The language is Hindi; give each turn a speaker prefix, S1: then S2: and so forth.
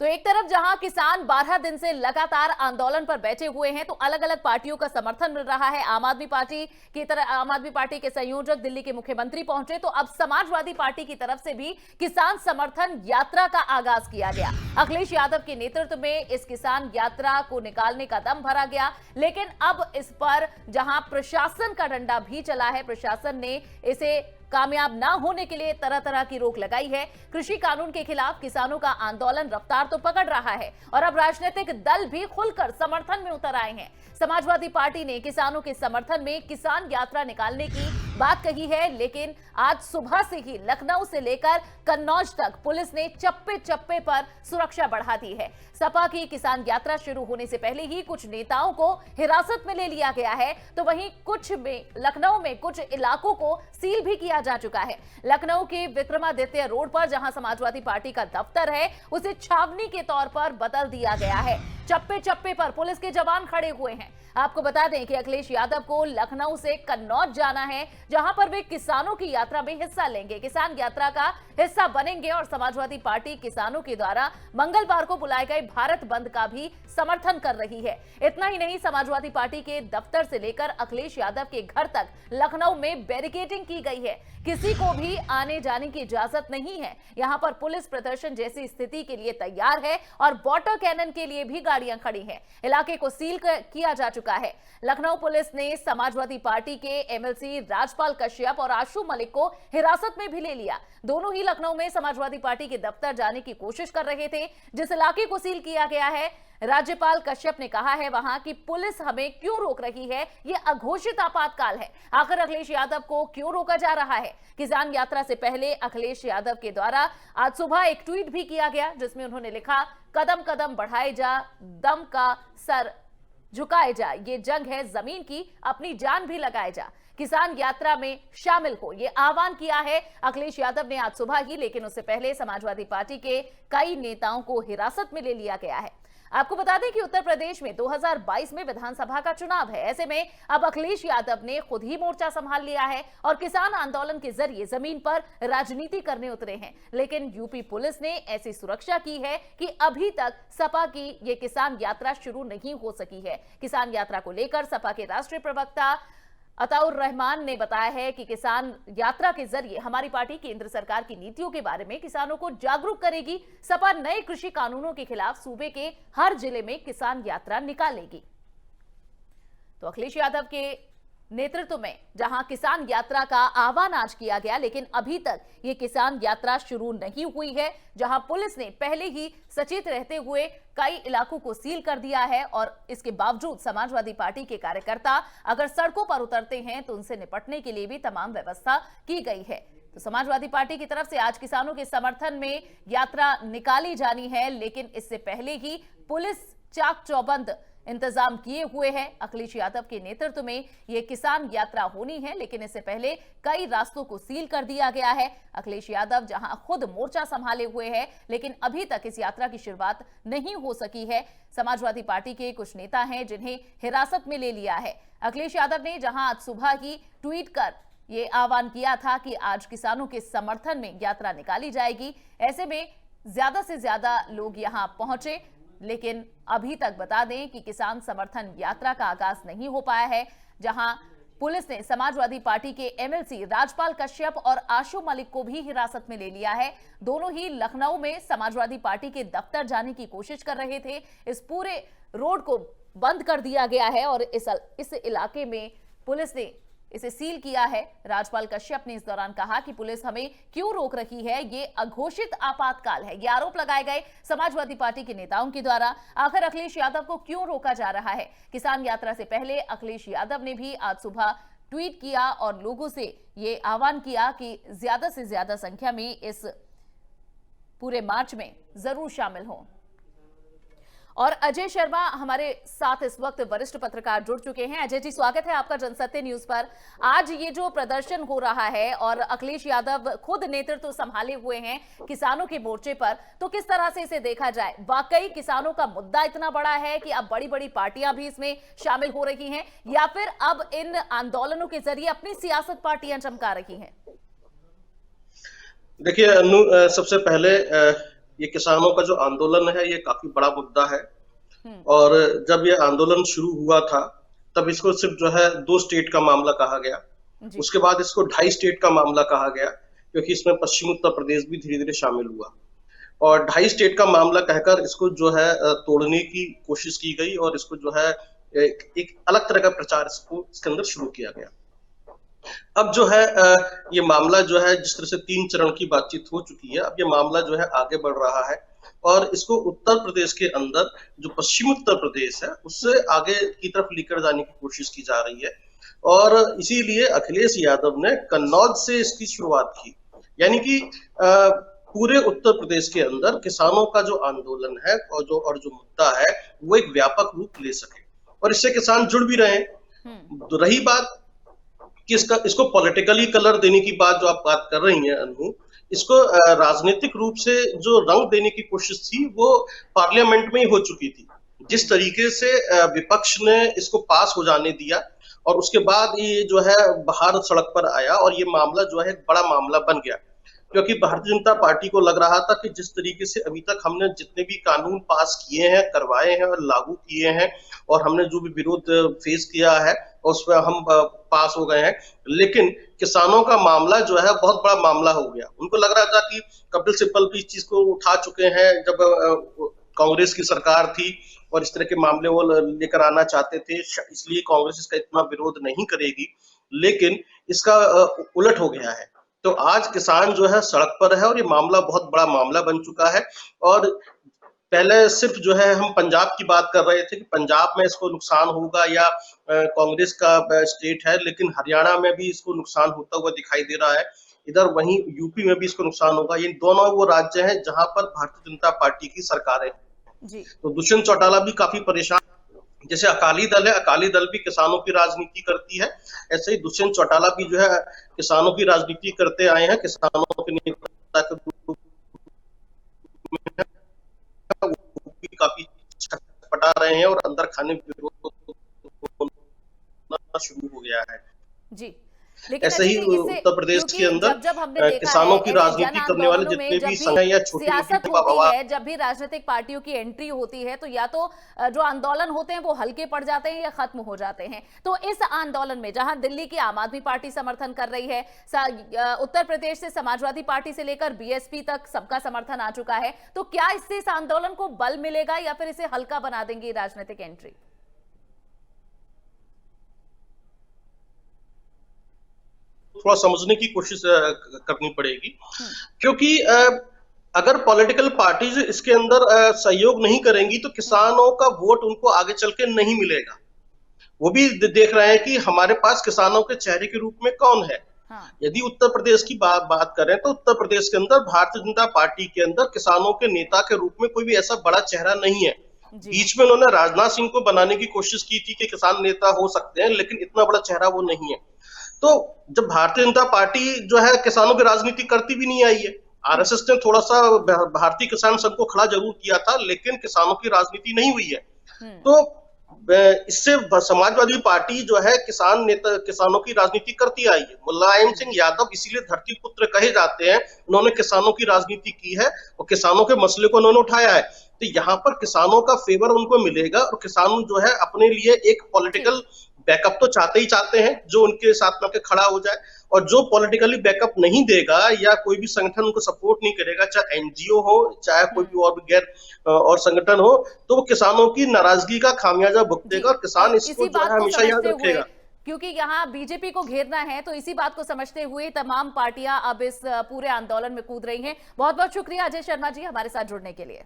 S1: तो एक तरफ जहां किसान 12 दिन से लगातार आंदोलन पर बैठे हुए हैं, तो अलग अलग पार्टियों का समर्थन मिल रहा है। आम आदमी पार्टी के संयोजक दिल्ली के मुख्यमंत्री पहुंचे, तो अब समाजवादी पार्टी की तरफ से भी किसान समर्थन यात्रा का आगाज किया गया। अखिलेश यादव के नेतृत्व में इस किसान यात्रा को निकालने का दम भरा गया, लेकिन अब इस पर जहां प्रशासन का डंडा भी चला है, प्रशासन ने इसे कामयाब ना होने के लिए तरह तरह की रोक लगाई है। कृषि कानून के खिलाफ किसानों का आंदोलन रफ्तार तो पकड़ रहा है और अब राजनीतिक दल भी खुलकर समर्थन में उतर आए हैं। समाजवादी पार्टी ने किसानों के समर्थन में किसान यात्रा निकालने की बात कही है, लेकिन आज सुबह से ही लखनऊ से लेकर कन्नौज तक पुलिस ने चप्पे चप्पे पर सुरक्षा बढ़ा दी है। सपा की किसान यात्रा शुरू होने से पहले ही कुछ नेताओं को हिरासत में ले लिया गया है, तो वहीं लखनऊ में कुछ इलाकों को सील भी किया जा चुका है। लखनऊ के विक्रमादित्य रोड पर जहां समाजवादी पार्टी का दफ्तर है, उसे छावनी के तौर पर बदल दिया गया है। चप्पे चप्पे पर पुलिस के जवान खड़े हुए हैं। आपको बता दें कि अखिलेश यादव को लखनऊ से कन्नौज जाना है, जहां पर वे किसानों की यात्रा में हिस्सा लेंगे, किसान यात्रा का हिस्सा बनेंगे और समाजवादी पार्टी किसानों के द्वारा मंगलवार को बुलाए गए भारत बंद का भी समर्थन कर रही है। इतना ही नहीं, समाजवादी पार्टी के दफ्तर से लेकर अखिलेश यादव के घर तक लखनऊ में बैरिकेडिंग की गई है। किसी को भी आने जाने की इजाजत नहीं है। यहां पर पुलिस प्रदर्शन जैसी स्थिति के लिए तैयार है और वाटर कैनन के लिए भी गाड़ियां खड़ी हैं। इलाके को सील किया जा चुका है। लखनऊ पुलिस ने समाजवादी पार्टी के एमएलसी राजपाल कश्यप और आशु मलिक को हिरासत में भी ले लिया। दोनों ही लखनऊ में समाजवादी पार्टी के दफ्तर जाने की कोशिश कर रहे थे। जिस इलाके को सील किया गया है, राज्यपाल कश्यप ने कहा है वहां की पुलिस हमें क्यों रोक रही है, ये अघोषित आपातकाल है। आखिर अखिलेश यादव को क्यों रोका जा रहा है? किसान यात्रा से पहले अखिलेश यादव के द्वारा आज सुबह एक ट्वीट भी किया गया, जिसमें उन्होंने लिखा, कदम कदम बढ़ाए जा, दम का सर झुकाए जा, ये जंग है जमीन की, अपनी जान भी लगाए जा, किसान यात्रा में शामिल हो, ये आह्वान किया है अखिलेश यादव ने आज सुबह ही। लेकिन उससे पहले समाजवादी पार्टी के कई नेताओं को हिरासत में ले लिया गया है। आपको बता दें कि उत्तर प्रदेश में 2022 में विधानसभा का चुनाव है। ऐसे में अब अखिलेश यादव ने खुद ही मोर्चा संभाल लिया है और किसान आंदोलन के जरिए जमीन पर राजनीति करने उतरे हैं। लेकिन यूपी पुलिस ने ऐसी सुरक्षा की है कि अभी तक सपा की ये किसान यात्रा शुरू नहीं हो सकी है। किसान यात्रा को लेकर सपा के राष्ट्रीय प्रवक्ता अताउर रहमान ने बताया है कि किसान यात्रा के जरिए हमारी पार्टी केंद्र सरकार की नीतियों के बारे में किसानों को जागरूक करेगी। सपा नए कृषि कानूनों के खिलाफ सूबे के हर जिले में किसान यात्रा निकालेगी। तो अखिलेश यादव के नेतृत्व में जहां किसान यात्रा का आह्वान आज किया गया, लेकिन अभी तक ये किसान यात्रा शुरू नहीं हुई है। जहां पुलिस ने पहले ही सचेत रहते हुए कई इलाकों को सील कर दिया है और इसके बावजूद समाजवादी पार्टी के कार्यकर्ता अगर सड़कों पर उतरते हैं तो उनसे निपटने के लिए भी तमाम व्यवस्था की गई है। तो समाजवादी पार्टी की तरफ से आज किसानों के समर्थन में यात्रा निकाली जानी है, लेकिन इससे पहले ही पुलिस चाक चौबंद इंतजाम किए हुए हैं। अखिलेश यादव के नेतृत्व में यह किसान यात्रा होनी है, लेकिन इससे पहले कई रास्तों को सील कर दिया गया है। अखिलेश यादव जहां खुद मोर्चा संभाले हुए हैं, लेकिन अभी तक इस यात्रा की शुरुआत नहीं हो सकी है। समाजवादी पार्टी के कुछ नेता हैं जिन्हें हिरासत में ले लिया है। अखिलेश यादव ने जहां आज सुबह ही ट्वीट कर ये आह्वान किया था कि आज किसानों के समर्थन में यात्रा निकाली जाएगी। ऐसे में ज्यादा से ज्यादा लोग यहां पहुंचे, लेकिन अभी तक बता दें कि किसान समर्थन यात्रा का आगाज नहीं हो पाया है। जहां पुलिस ने समाजवादी पार्टी के एमएलसी राजपाल कश्यप और आशु मलिक को भी हिरासत में ले लिया है। दोनों ही लखनऊ में समाजवादी पार्टी के दफ्तर जाने की कोशिश कर रहे थे। इस पूरे रोड को बंद कर दिया गया है और इस इलाके में पुलिस ने इसे सील किया है। राजपाल कश्यप ने इस दौरान कहा कि पुलिस हमें क्यों रोक रही है, ये अघोषित आपातकाल है। ये आरोप लगाए गए समाजवादी पार्टी के नेताओं के द्वारा। आखिर अखिलेश यादव को क्यों रोका जा रहा है? किसान यात्रा से पहले अखिलेश यादव ने भी आज सुबह ट्वीट किया और लोगों से ये आह्वान किया कि ज्यादा से ज्यादा संख्या में इस पूरे मार्च में जरूर शामिल हों। और अजय शर्मा हमारे साथ इस वक्त वरिष्ठ पत्रकार जुड़ चुके हैं। अजय जी, स्वागत है आपका जनसत्य न्यूज पर। आज ये जो प्रदर्शन हो रहा है और अखिलेश यादव खुद नेतृत्व संभाले हुए हैं किसानों के मोर्चे पर, तो किस तरह से इसे देखा जाए? वाकई किसानों का मुद्दा इतना बड़ा है कि अब बड़ी बड़ी पार्टियां भी इसमें शामिल हो रही हैं, या फिर अब इन आंदोलनों के जरिए अपनी सियासत पार्टियां चमका रही हैं?
S2: देखिए अनु, सबसे पहले ये किसानों का जो आंदोलन है ये काफी बड़ा मुद्दा है।
S1: हम्म।
S2: और जब ये आंदोलन शुरू हुआ था तब इसको सिर्फ जो है 2 स्टेट का मामला कहा गया।
S1: जी।
S2: उसके बाद इसको 2.5 स्टेट का मामला कहा गया, क्योंकि इसमें पश्चिम उत्तर प्रदेश भी धीरे धीरे शामिल हुआ। और 2.5 स्टेट का मामला कहकर इसको जो है तोड़ने की कोशिश की गई, और इसको जो है एक अलग तरह का प्रचार इसको इसके अंदर शुरू किया गया। अब जो है ये मामला जो है जिस तरह से 3 चरण की बातचीत हो चुकी है, अब ये मामला जो है आगे बढ़ रहा है, और इसको उत्तर प्रदेश के अंदर जो पश्चिम उत्तर प्रदेश है उससे आगे की तरफ लेकर जाने की कोशिश की जा रही है। और इसीलिए अखिलेश यादव ने कन्नौज से इसकी शुरुआत की, यानी कि पूरे उत्तर प्रदेश के अंदर किसानों का जो आंदोलन है और जो मुद्दा है वो एक व्यापक रूप ले सके, और इससे किसान जुड़ भी रहे हैं। तो रही बात कि इसको पॉलिटिकली कलर देने की बात जो आप बात कर रही हैं अनु, इसको राजनीतिक रूप से जो रंग देने की कोशिश थी वो पार्लियामेंट में ही हो चुकी थी। जिस तरीके से विपक्ष ने इसको पास हो जाने दिया, और उसके बाद ये जो है बाहर सड़क पर आया, और ये मामला जो है एक बड़ा मामला बन गया। क्योंकि भारतीय जनता पार्टी को लग रहा था कि जिस तरीके से अभी तक हमने जितने भी कानून पास किए हैं, करवाए हैं और लागू किए हैं, और हमने जो भी विरोध फेस किया है उस पर हम पास हो गए हैं, लेकिन किसानों का मामला जो है बहुत बड़ा मामला हो गया। उनको लग रहा था कि कपिल सिब्बल भी इस चीज को उठा चुके हैं जब कांग्रेस की सरकार थी, और इस तरह के मामले वो लेकर आना चाहते थे, इसलिए कांग्रेस इसका इतना विरोध नहीं करेगी। लेकिन इसका उलट हो गया है। तो आज किसान जो है सड़क पर है, और ये मामला बहुत बड़ा मामला बन चुका है। और पहले सिर्फ जो है हम पंजाब की बात कर रहे थे कि पंजाब में इसको नुकसान होगा या कांग्रेस का स्टेट है, लेकिन हरियाणा में भी इसको नुकसान होता हुआ दिखाई दे रहा है। इधर वहीं यूपी में भी इसको नुकसान होगा। ये दोनों वो राज्य हैं जहां पर भारतीय जनता पार्टी की सरकारें
S1: जी।
S2: तो दुष्यंत चौटाला भी काफी परेशान। जैसे अकाली दल है, अकाली दल भी किसानों की राजनीति करती है, ऐसे ही दुष्यंत चौटाला भी जो है किसानों की राजनीति करते आए हैं। किसानों के नेता के रूप में काफी छटपटा रहे हैं, और अंदर खाने शुरू हो गया है।
S1: जी, लेकिन
S2: ऐसे ही उत्तर प्रदेश के अंदर
S1: जब हमने देखा
S2: किसानों की
S1: है
S2: राजनीति करने वाले जितने भी संघ या छोटी
S1: सियासत होती है, जब भी राजनीतिक पार्टियों की एंट्री होती है, तो या तो जो आंदोलन होते हैं वो हल्के पड़ जाते हैं या खत्म हो जाते हैं। तो इस आंदोलन में जहां दिल्ली की आम आदमी पार्टी समर्थन कर रही है, उत्तर प्रदेश से समाजवादी पार्टी से लेकर बीएसपी तक सबका समर्थन आ चुका है, तो क्या इससे इस आंदोलन को बल मिलेगा या फिर इसे हल्का बना देंगी राजनीतिक एंट्री?
S2: थोड़ा समझने की कोशिश करनी पड़ेगी, क्योंकि अगर पॉलिटिकल पार्टीज इसके अंदर सहयोग नहीं करेंगी तो किसानों का वोट उनको आगे चल के नहीं मिलेगा। वो भी देख रहे हैं कि हमारे पास किसानों के चेहरे के रूप में कौन है। यदि उत्तर प्रदेश की बात करें तो उत्तर प्रदेश के अंदर भारतीय जनता पार्टी के अंदर किसानों के नेता के रूप में कोई भी ऐसा बड़ा चेहरा नहीं है। बीच में उन्होंने राजनाथ सिंह को बनाने की कोशिश की थी कि किसान नेता हो सकते हैं, लेकिन इतना बड़ा चेहरा वो नहीं है। तो जब भारतीय जनता पार्टी जो है किसानों की राजनीति करती भी नहीं आई है, आरएसएस ने थोड़ा सा भारतीय किसान संघ को खड़ा जरूर किया था, लेकिन किसानों की राजनीति नहीं हुई है। तो इससे समाजवादी पार्टी जो है किसानों की राजनीति करती आई है। मुलायम सिंह यादव इसीलिए धरती पुत्र कहे जाते हैं, उन्होंने किसानों की राजनीति की है और किसानों के मसले को उन्होंने उठाया है। तो यहाँ पर किसानों का फेवर उनको मिलेगा, और किसान जो है अपने लिए एक पॉलिटिकल बैकअप तो चाहते ही चाहते हैं जो उनके साथ में खड़ा हो जाए। और जो पॉलिटिकली बैकअप नहीं देगा या कोई भी संगठन उनको सपोर्ट नहीं करेगा, चाहे एनजीओ हो चाहे कोई भी और गैर और संगठन हो, तो वो किसानों की नाराजगी का खामियाजा भुगतेगा, और किसान इसको जो है हमेशा याद रखेगा।
S1: क्योंकि यहाँ बीजेपी को घेरना है, तो इसी बात को समझते हुए तमाम पार्टियां अब इस पूरे आंदोलन में कूद रही हैं। बहुत बहुत शुक्रिया अजय शर्मा जी हमारे साथ जुड़ने के लिए।